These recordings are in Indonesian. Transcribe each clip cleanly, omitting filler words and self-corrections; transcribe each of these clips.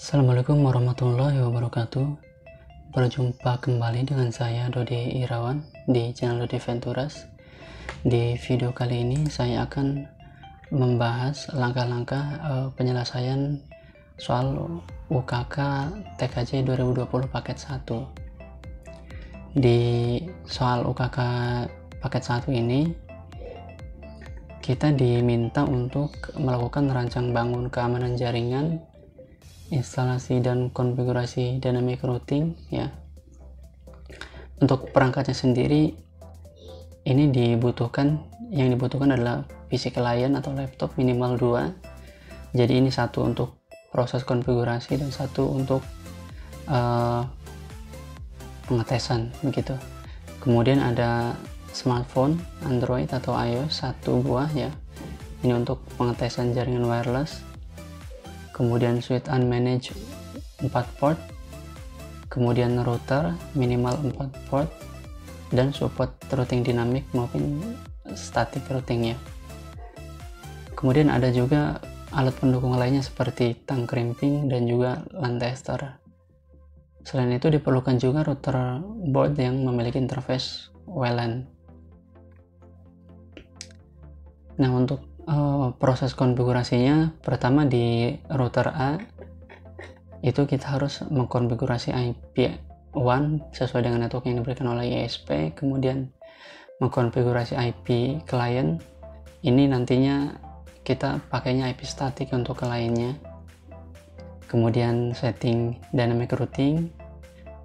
Assalamualaikum warahmatullahi wabarakatuh. Berjumpa kembali dengan saya Dodi Irawan di channel Dodi Venturas. Di video kali ini saya akan membahas langkah-langkah penyelesaian soal UKK TKJ 2020 paket 1. Di soal UKK paket 1 ini kita diminta untuk melakukan rancang bangun keamanan jaringan, instalasi dan konfigurasi dynamic routing ya. Untuk perangkatnya sendiri ini yang dibutuhkan adalah PC klien atau laptop minimal 2. Jadi ini satu untuk proses konfigurasi dan satu untuk pengetesan begitu. Kemudian ada smartphone Android atau iOS 1 buah ya. Ini untuk pengetesan jaringan wireless. Kemudian switch unmanaged 4 port, kemudian router minimal 4 port, dan support routing dinamik maupun static routing ya. Kemudian ada juga alat pendukung lainnya seperti tang crimping dan juga LAN tester. Selain itu diperlukan juga router board yang memiliki interface WLAN. Nah, untuk proses konfigurasinya, pertama di router A itu kita harus mengkonfigurasi IP1 sesuai dengan network yang diberikan oleh ISP, kemudian mengkonfigurasi IP client. Ini nantinya kita pakainya IP static untuk kliennya. Kemudian setting dynamic routing,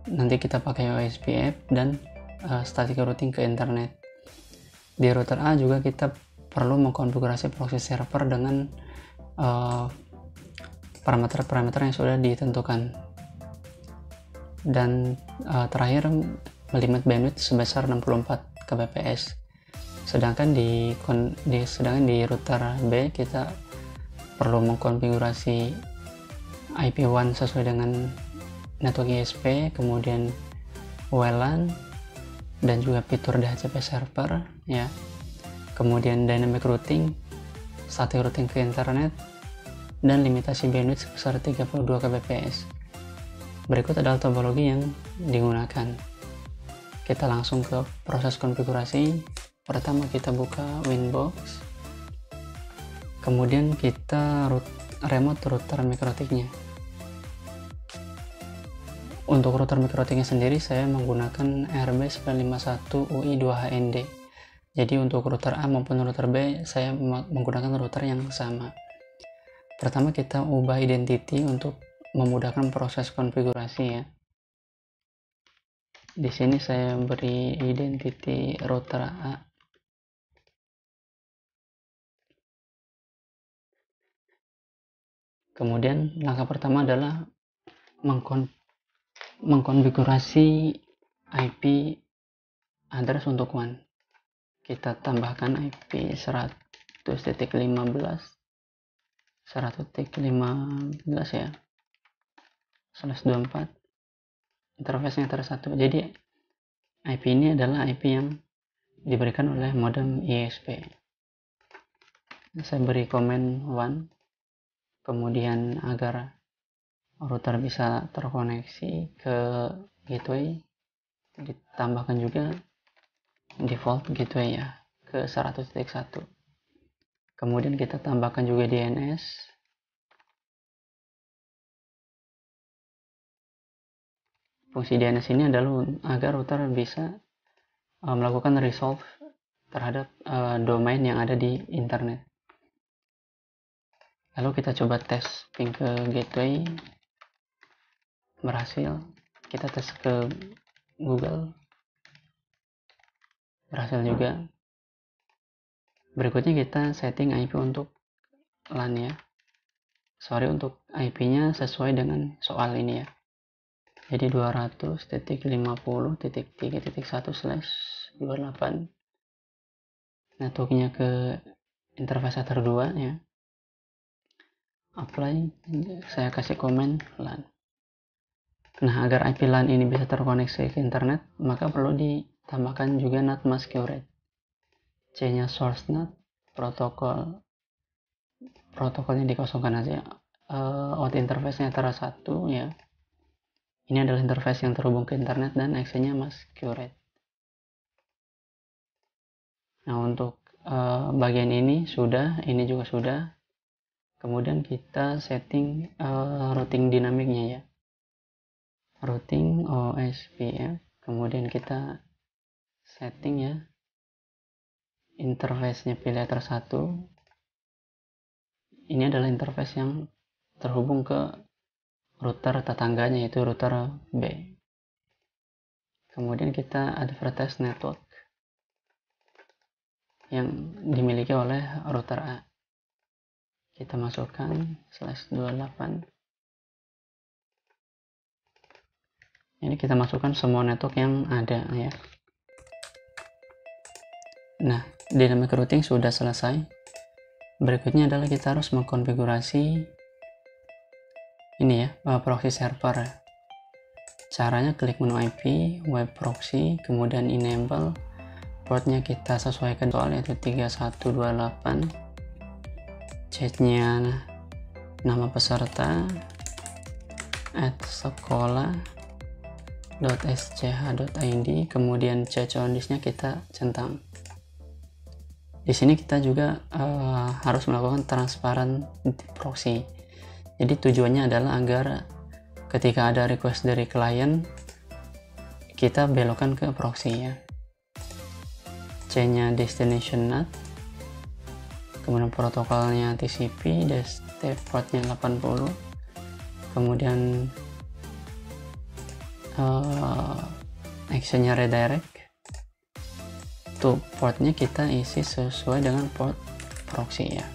nanti kita pakai OSPF dan static routing ke internet. Di router A juga kita perlu mengkonfigurasi proxy server dengan parameter-parameter yang sudah ditentukan. Dan terakhir limit bandwidth sebesar 64 kbps. Sedangkan di router B kita perlu mengkonfigurasi IP1 sesuai dengan network ISP, kemudian WLAN dan juga fitur DHCP server ya. Kemudian dynamic routing, static routing ke internet, dan limitasi bandwidth sebesar 32 kbps. Berikut adalah topologi yang digunakan. Kita langsung ke proses konfigurasi. Pertama kita buka Winbox, kemudian kita remote router mikrotiknya. Untuk router mikrotiknya sendiri saya menggunakan RB951UI2HND. Jadi untuk router A maupun router B saya menggunakan router yang sama. Pertama kita ubah identity untuk memudahkan proses konfigurasi ya. Di sini saya beri identity router A. Kemudian langkah pertama adalah mengkonfigurasi IP address untuk WAN. Kita tambahkan IP 100.15 ya, 124, interface-nya tersatu. Jadi IP ini adalah IP yang diberikan oleh modem ISP. Saya beri komen 1, kemudian agar router bisa terkoneksi ke gateway ditambahkan juga default gateway ya ke 100.1. Kemudian kita tambahkan juga DNS. Fungsi DNS ini adalah agar router bisa melakukan resolve terhadap domain yang ada di internet. Lalu kita coba tes ping ke gateway, berhasil. Kita tes ke Google, berhasil juga. Berikutnya kita setting IP untuk LAN ya. Untuk IP-nya sesuai dengan soal ini ya. Jadi 200.50.3.1/28. Networknya ke interface 2 ya. Apply, saya kasih komen LAN. Nah, agar IP LAN ini bisa terkoneksi ke internet, maka perlu ditambahkan juga NAT mask QRAT. C-nya source NAT, protokolnya dikosongkan aja. out interface-nya Etera 1 ya. Ini adalah interface yang terhubung ke internet dan actionnya Masquerade. Nah, untuk bagian ini sudah, ini juga sudah. Kemudian kita setting routing dinamiknya ya. Routing OSPF. Kemudian kita setting ya. Interface-nya pilih Ether 1. Ini adalah interface yang terhubung ke router tetangganya, yaitu router B. Kemudian kita advertise network yang dimiliki oleh router A. Kita masukkan /28. Ini kita masukkan semua network yang ada ya. Nah, dynamic routing sudah selesai. Berikutnya adalah kita harus mengkonfigurasi ini ya, proxy server. Caranya klik menu IP, web proxy, kemudian enable. Portnya kita sesuaikan soal, yaitu 3128. Chatnya nama peserta @sekolah.sch.id, kemudian /nya kita centang. Di sini kita juga harus melakukan transparent proxy. Jadi tujuannya adalah agar ketika ada request dari klien, kita belokkan ke proxy ya. C-nya destination NAT, kemudian protokolnya TCP, portnya 80, kemudian actionnya redirect. Tuh, portnya kita isi sesuai dengan port proxy ya.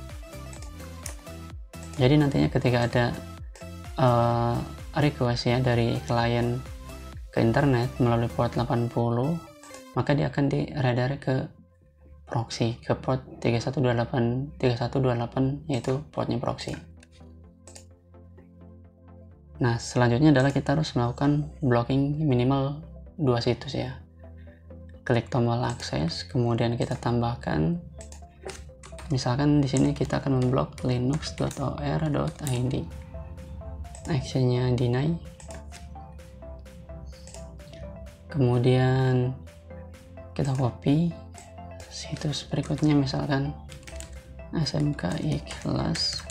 Jadi nantinya ketika ada request ya dari klien ke internet melalui port 80, maka dia akan di redirect ke proxy, ke port 3128 yaitu portnya proxy. Nah, selanjutnya adalah kita harus melakukan blocking minimal 2 situs ya. Klik tombol akses, kemudian kita tambahkan, misalkan di sini kita akan memblok linux.or.id. Actionnya deny. Kemudian kita copy situs berikutnya, misalkan smk ikhlas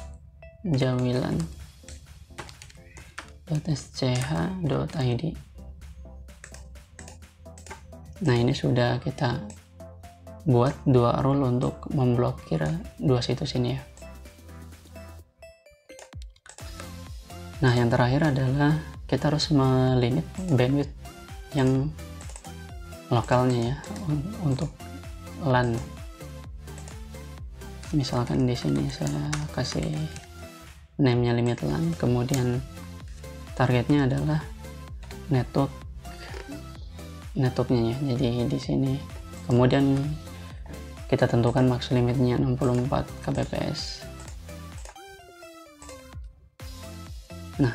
jawilan.sch.id. Nah, ini sudah kita buat 2 rule untuk memblokir 2 situs ini ya. Nah, yang terakhir adalah kita harus melimit bandwidth yang lokalnya ya untuk LAN. Misalkan di sini saya kasih name-nya limit LAN, kemudian targetnya adalah networknya ya. Jadi di sini kemudian kita tentukan max limitnya 64 kbps. Nah,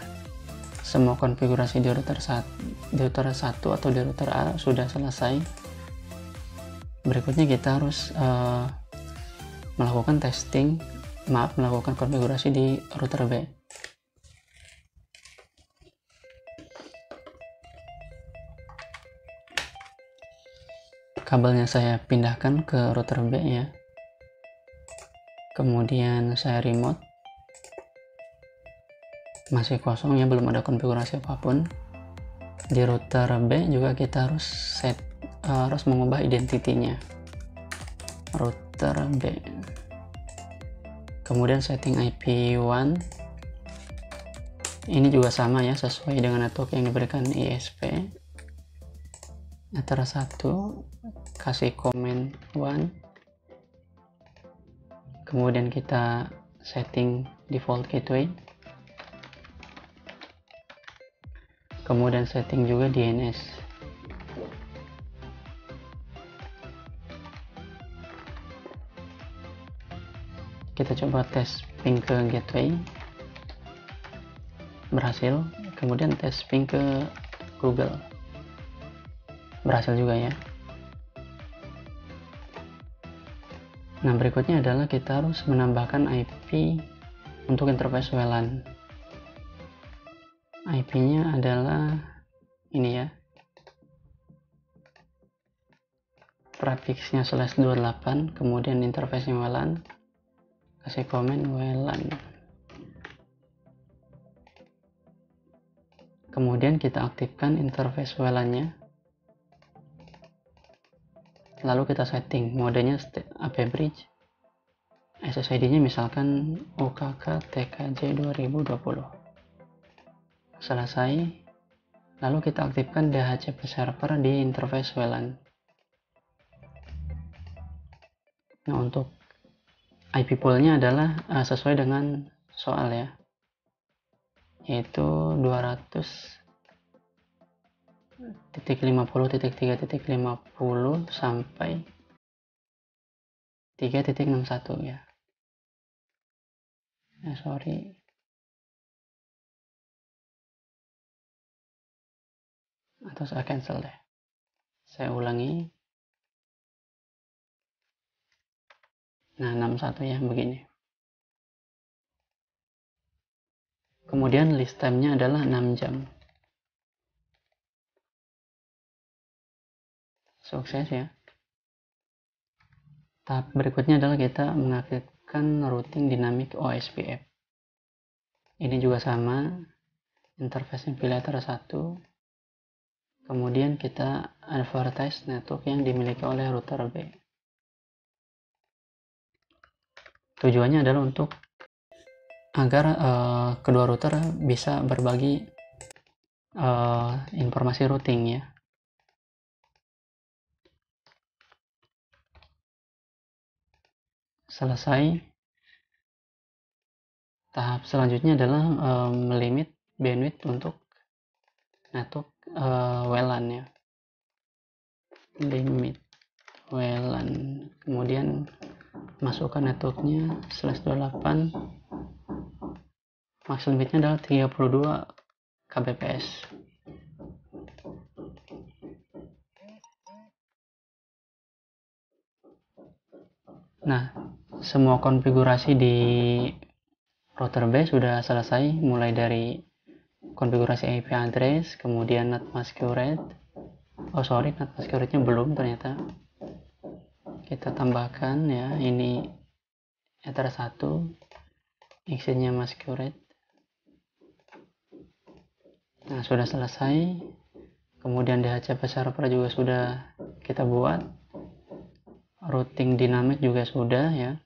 semua konfigurasi di router 1 atau di router A sudah selesai. Berikutnya kita harus melakukan konfigurasi di router B. Kabelnya saya pindahkan ke router B ya. Kemudian saya remote. Masih kosong ya, belum ada konfigurasi apapun. Di router B juga kita harus mengubah identitinya. Router B. Kemudian setting IP1. Ini juga sama ya, sesuai dengan network yang diberikan ISP. Ether 1, kasih comment 1. Kemudian kita setting default gateway. Kemudian setting juga DNS. Kita coba tes ping ke gateway. Berhasil. Kemudian tes ping ke Google. Berhasil juga ya. Nah, berikutnya adalah kita harus menambahkan IP untuk interface WLAN. IP-nya adalah ini ya, prefixnya /28, kemudian interface-nya WLAN, kasih komen WLAN. Kemudian kita aktifkan interface WLAN-nya. Lalu kita setting modenya AP Bridge. SSID-nya misalkan UKK TKJ 2020. Selesai. Lalu kita aktifkan DHCP server di interface WLAN. Nah, untuk IP pool-nya adalah sesuai dengan soal ya, yaitu 200.50.3.50 sampai 3.61 ya. Sorry. Atau saya cancel deh. Saya ulangi. Nah, 61 ya, begini. Kemudian list time-nya adalah 6 jam. Sukses ya. Tahap berikutnya adalah kita mengaktifkan routing dynamic OSPF. Ini juga sama, interface validator 1. Kemudian kita advertise network yang dimiliki oleh router B. Tujuannya adalah untuk agar kedua router bisa berbagi informasi routing ya. Selesai. Tahap selanjutnya adalah melimit bandwidth untuk network WLAN ya. Limit WLAN. Kemudian masukkan networknya /28. Max limitnya adalah 32 kbps. Nah, semua konfigurasi di router B sudah selesai, mulai dari konfigurasi IP address, kemudian NAT mask rate. NAT mask rate-nya belum ternyata. Kita tambahkan ya, ini Ether 1, exchange-nya mask rate. Nah, sudah selesai. Kemudian DHCP server juga sudah kita buat. Routing dynamic juga sudah ya.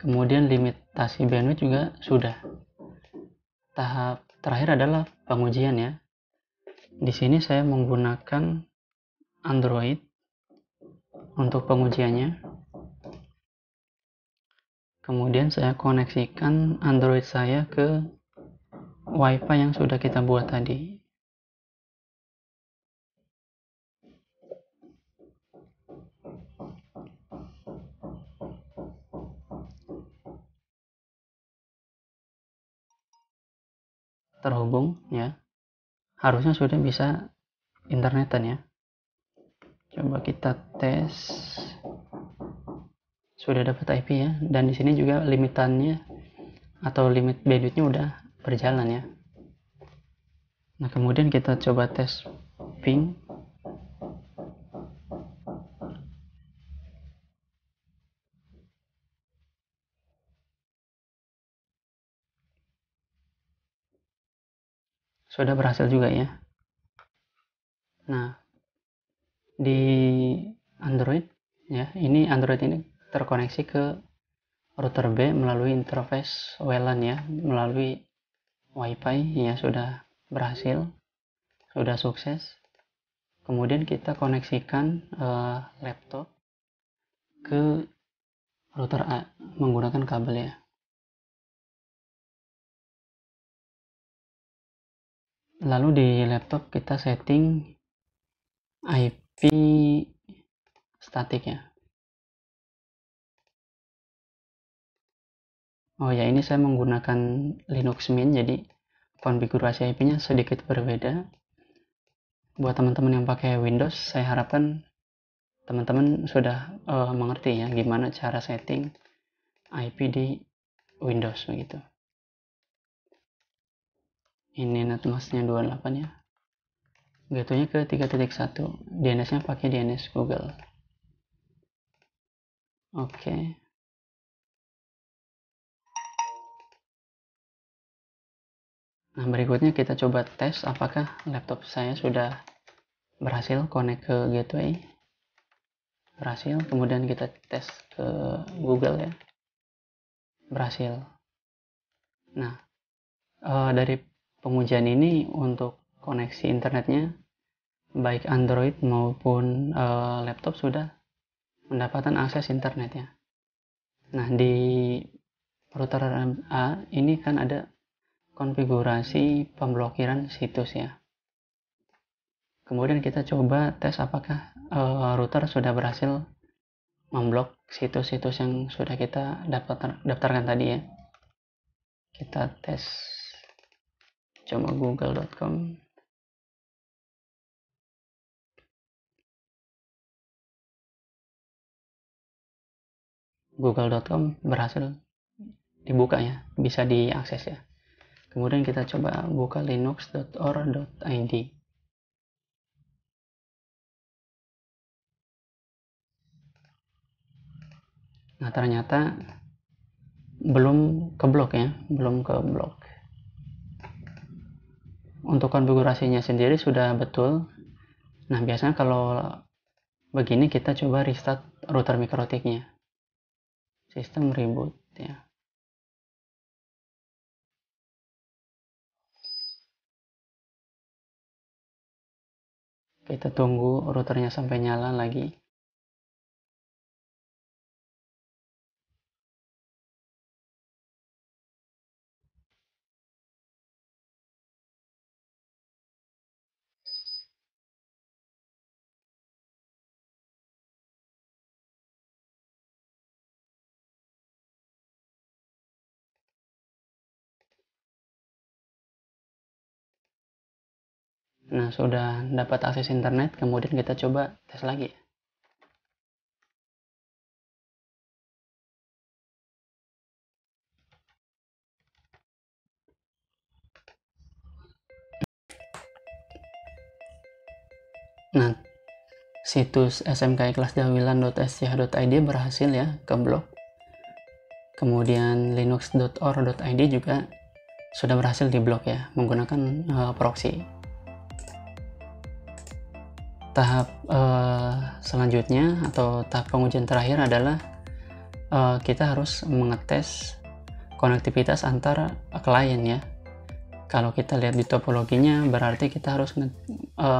Kemudian limitasi bandwidth juga sudah. Tahap terakhir adalah pengujian ya. Di sini saya menggunakan Android untuk pengujiannya. Kemudian saya koneksikan Android saya ke WiFi yang sudah kita buat tadi. Terhubung ya. Harusnya sudah bisa internetan ya. Coba kita tes. Sudah dapat IP ya, dan di sini juga limitannya atau limit bandwidthnya udah berjalan ya. Nah, kemudian kita coba tes ping. Sudah berhasil juga ya. Nah, di Android ya, ini Android ini terkoneksi ke router B melalui interface WLAN ya, melalui WiFi ya, sudah berhasil, sudah sukses. Kemudian kita koneksikan laptop ke router A menggunakan kabel ya. Lalu di laptop kita setting IP statik ya. Oh ya, ini saya menggunakan Linux Mint, jadi konfigurasi IP-nya sedikit berbeda. Buat teman-teman yang pakai Windows, saya harapkan teman-teman sudah mengerti ya gimana cara setting IP di Windows begitu. Ini netmasknya 28 ya. Gateway-nya ke 3.1. DNS-nya pakai DNS Google. Oke. Nah, berikutnya kita coba tes apakah laptop saya sudah berhasil connect ke gateway. Berhasil. Kemudian kita tes ke Google ya. Berhasil. Nah, dari pengujian ini untuk koneksi internetnya baik Android maupun laptop sudah mendapatkan akses internet ya. Nah, di router A ini kan ada konfigurasi pemblokiran situs ya. Kemudian kita coba tes apakah router sudah berhasil memblok situs-situs yang sudah kita daftarkan tadi ya. Kita tes coba google.com. google.com berhasil dibuka ya, bisa diakses ya. Kemudian kita coba buka linux.or.id. Nah, ternyata belum keblok ya, belum keblok. Untuk konfigurasinya sendiri sudah betul. Nah, biasanya kalau begini kita coba restart router mikrotiknya. Sistem reboot ya. Kita tunggu routernya sampai nyala lagi. Nah, sudah dapat akses internet, kemudian kita coba tes lagi. Nah, situs smkikelasdawilan.sch.id berhasil ya keblok. Kemudian linux.or.id juga sudah berhasil diblok ya menggunakan proxy. Tahap selanjutnya atau tahap pengujian terakhir adalah kita harus mengetes konektivitas antar klien ya. Kalau kita lihat di topologinya berarti kita harus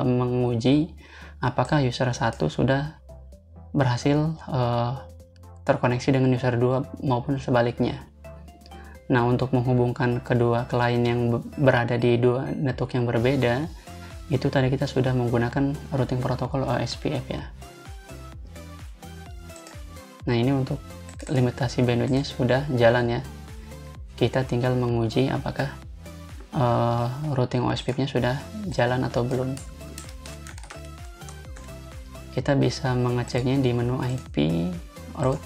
menguji apakah user 1 sudah berhasil terkoneksi dengan user 2 maupun sebaliknya. Nah, untuk menghubungkan kedua klien yang berada di dua network yang berbeda, itu tadi kita sudah menggunakan routing protokol OSPF ya. Nah, ini untuk limitasi bandwidthnya sudah jalan ya. Kita tinggal menguji apakah routing OSPF-nya sudah jalan atau belum. Kita bisa mengeceknya di menu IP route.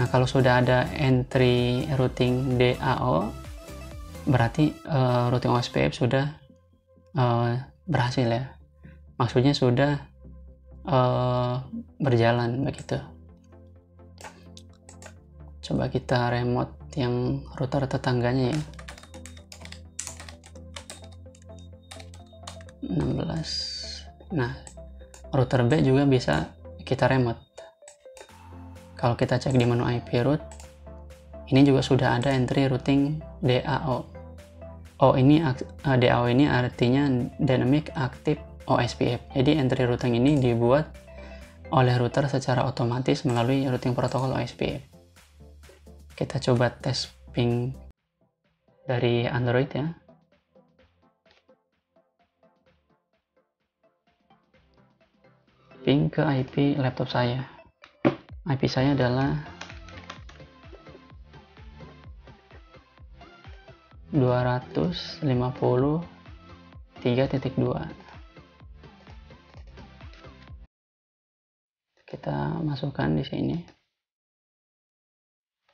Nah, kalau sudah ada entry routing DAO, berarti routing OSPF sudah berhasil ya. Maksudnya sudah berjalan begitu. Coba kita remote yang router tetangganya ya. 16. Nah, router B juga bisa kita remote. Kalau kita cek di menu IP route, ini juga sudah ada entry routing DAO. DAO ini artinya Dynamic Active OSPF. Jadi entry routing ini dibuat oleh router secara otomatis melalui routing protokol OSPF. Kita coba tes ping dari Android ya. Ping ke IP laptop saya. IP saya adalah 253.2. Kita masukkan di sini.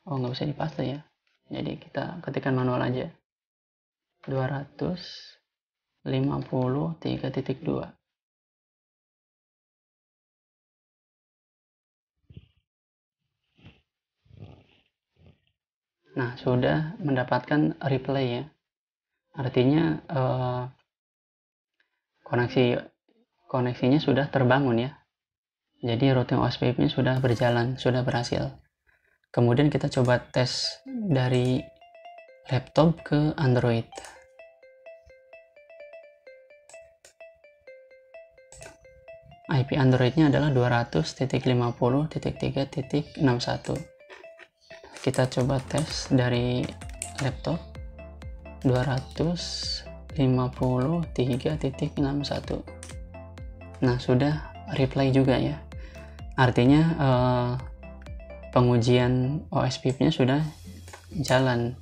Oh, nggak bisa dipaste ya. Jadi kita ketikkan manual aja. 253.2. Nah, sudah mendapatkan replay ya. Artinya koneksinya sudah terbangun ya. Jadi routing OSPF-nya sudah berjalan, sudah berhasil. Kemudian kita coba tes dari laptop ke Android. IP Androidnya adalah 200.50.3.61. Kita coba tes dari laptop 253.61. Nah, sudah reply juga ya. Artinya pengujian OSPF-nya sudah jalan.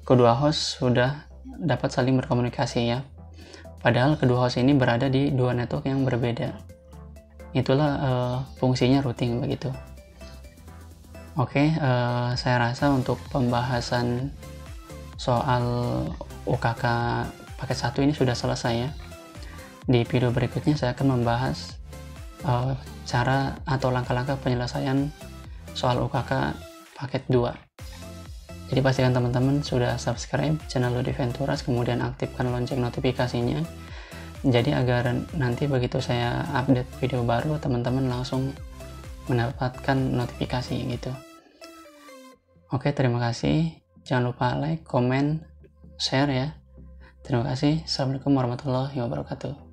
Kedua host sudah dapat saling berkomunikasi ya. Padahal kedua host ini berada di dua network yang berbeda. Itulah fungsinya routing begitu. Oke, saya rasa untuk pembahasan soal UKK paket 1 ini sudah selesai ya. Di video berikutnya saya akan membahas cara atau langkah-langkah penyelesaian soal UKK paket 2. Jadi pastikan teman-teman sudah subscribe channel Ludi Venturas, kemudian aktifkan lonceng notifikasinya. Jadi agar nanti begitu saya update video baru, teman-teman langsung mendapatkan notifikasi gitu. Oke, terima kasih. Jangan lupa like, komen, share ya. Terima kasih. Assalamualaikum warahmatullahi wabarakatuh.